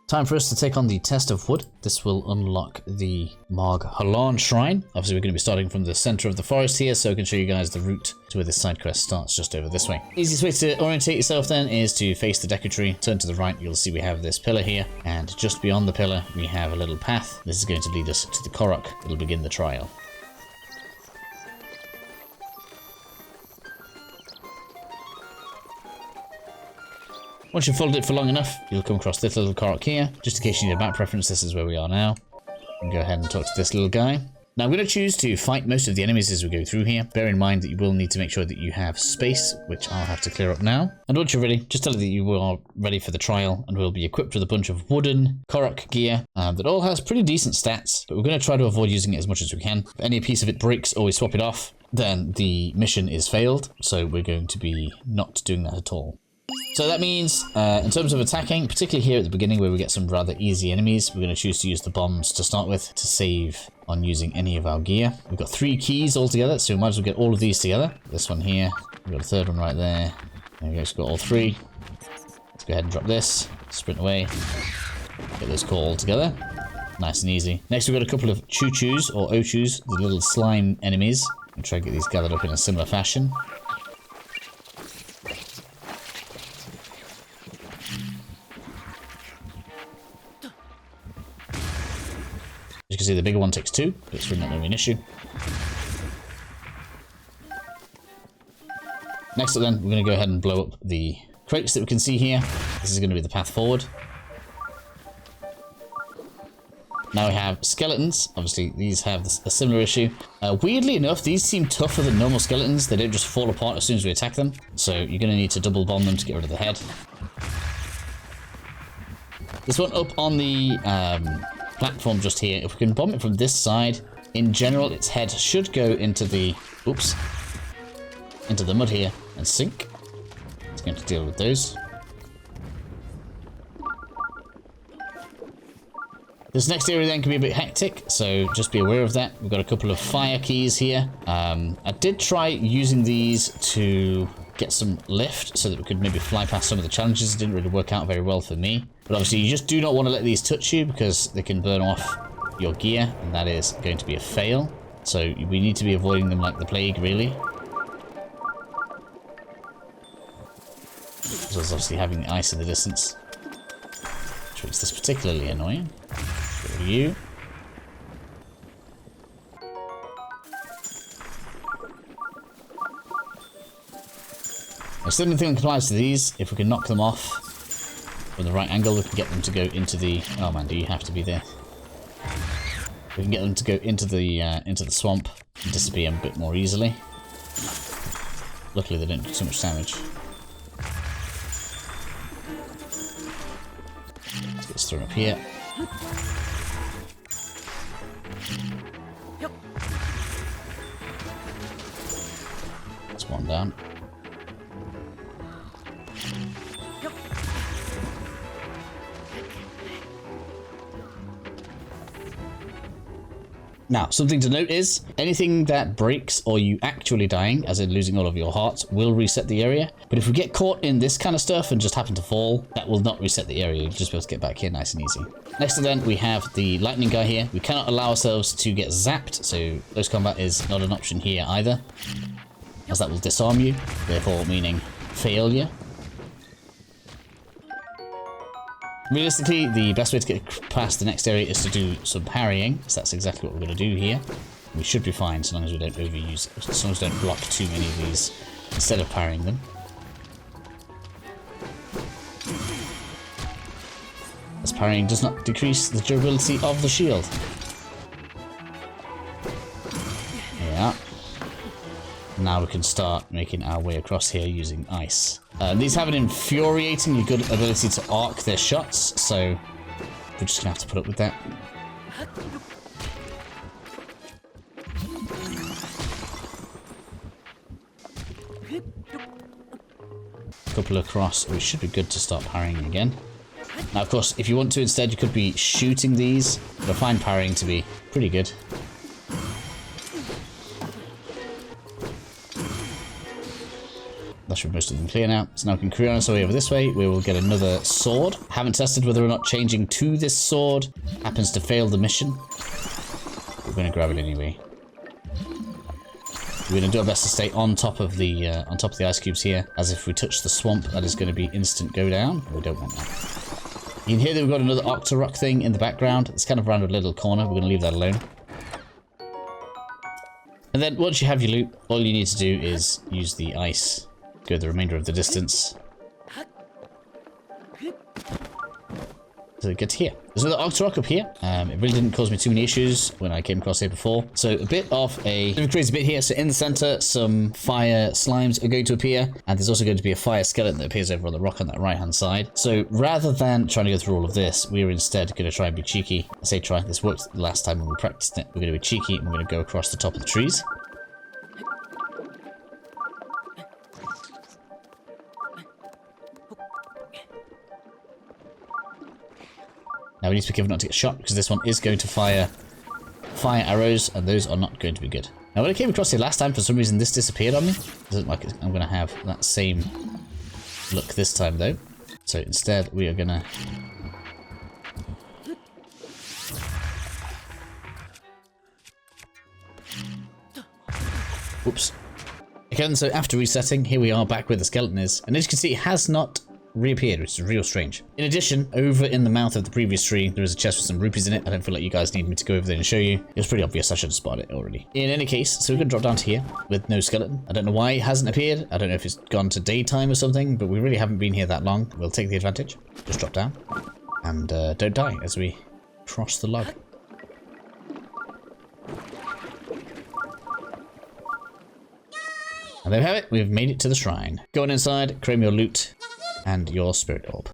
Time for us to take on the Test of Wood. This will unlock the Marg Halan Shrine. Obviously, we're going to be starting from the center of the forest here, so I can show you guys the route to where this side quest starts, just over this way. Easiest way to orientate yourself then is to face the Deku Tree, turn to the right, you'll see we have this pillar here, and just beyond the pillar we have a little path. This is going to lead us to the Korok. It'll begin the trial. Once you've followed it for long enough, you'll come across this little Korok here. Just in case you need a map reference, this is where we are now. You can go ahead and talk to this little guy. Now I'm going to choose to fight most of the enemies as we go through here. Bear in mind that you will need to make sure that you have space, which I'll have to clear up now. And once you're ready, just tell it that you are ready for the trial, and we'll be equipped with a bunch of wooden Korok gear that all has pretty decent stats, but we're going to try to avoid using it as much as we can. If any piece of it breaks or we swap it off, then the mission is failed, so we're going to be not doing that at all. So that means, in terms of attacking, particularly here at the beginning where we get some rather easy enemies, we're going to choose to use the bombs to start with to save on using any of our gear. We've got 3 keys altogether, so we might as well get all of these together. This one here, we've got a third one right there. There we go, so we've got all 3. Let's go ahead and drop this, sprint away, get this core all together. Nice and easy. Next we've got a couple of choo-choos or ochus, the little slime enemies. I'll try and get these gathered up in a similar fashion. As you can see, the bigger one takes 2, but it's really not going to be an issue. Next up then, we're going to go ahead and blow up the crates that we can see here. This is going to be the path forward. Now we have skeletons. Obviously, these have a similar issue. Weirdly enough, these seem tougher than normal skeletons. They don't just fall apart as soon as we attack them. So you're going to need to double bomb them to get rid of the head. This one up on the platform just here, if we can bomb it from this side, in general its head should go into the into the mud here and sink. It's going to deal with those. This next area then can be a bit hectic, so just be aware of that. We've got a couple of fire keys here. I did try using these to get some lift so that we could maybe fly past some of the challenges. It didn't really work out very well for me. But obviously you just do not want to let these touch you because they can burn off your gear, and that is going to be a fail. So we need to be avoiding them like the plague, really. As well as obviously having the ice in the distance, which makes this particularly annoying. Get rid of you. The same thing applies to these. If we can knock them off from the right angle, we can get them to go into the... Oh man, do you have to be there? We can get them to go into the swamp and disappear a bit more easily. Luckily, they don't do too much damage. Let's get this thrown up here. That's one down. Now, something to note is, anything that breaks or you actually dying, as in losing all of your hearts, will reset the area. But if we get caught in this kind of stuff and just happen to fall, that will not reset the area. You'll just be able to get back here nice and easy. Next to then, we have the lightning guy here. We cannot allow ourselves to get zapped, so close combat is not an option here either, as that will disarm you, therefore meaning failure. Realistically, the best way to get past the next area is to do some parrying, so that's exactly what we're going to do here. We should be fine so long as we don't overuse it, as long as we don't block too many of these instead of parrying them. As parrying does not decrease the durability of the shield. There we are. Now we can start making our way across here using ice. These have an infuriatingly good ability to arc their shots, so we're just gonna have to put up with that. A couple across, we should be good to start parrying again. Now, of course, if you want to instead, you could be shooting these, but I find parrying to be pretty good. That should most of them clear now. So now we can carry on our way over this way. We will get another sword. Haven't tested whether or not changing to this sword happens to fail the mission. We're going to grab it anyway. We're going to do our best to stay on top of the ice cubes here, as if we touch the swamp, that is going to be instant go down. We don't want that. You can hear that we've got another Octorok thing in the background. It's kind of around a little corner. We're going to leave that alone. And then once you have your loot, all you need to do is use the ice. Go the remainder of the distance. To get to here. There's another Octorok up here. It really didn't cause me too many issues when I came across here before. So a bit of a crazy bit here. So in the center, some fire slimes are going to appear. And there's also going to be a fire skeleton that appears over on the rock on that right hand side. So rather than trying to go through all of this, we're instead going to try and be cheeky. I say try. This worked the last time when we practiced it. We're going to be cheeky and we're going to go across the top of the trees. Now we need to be careful not to get shot, because this one is going to fire arrows, and those are not going to be good. Now when I came across here last time, for some reason this disappeared on me. Doesn't look like I'm going to have that same look this time though. So instead we are going to... Whoops. Again, so after resetting, here we are back where the skeleton is, and as you can see it has not reappeared, which is real strange. In addition, over in the mouth of the previous tree, there is a chest with some rupees in it. I don't feel like you guys need me to go over there and show you. It was pretty obvious. I should have spotted it already. In any case, so we're going to drop down to here with no skeleton. I don't know why it hasn't appeared. I don't know if it's gone to daytime or something, but we really haven't been here that long. We'll take the advantage. Just drop down and don't die as we cross the log. And there we have it. We've made it to the shrine. Go on inside, claim your loot and your spirit orb.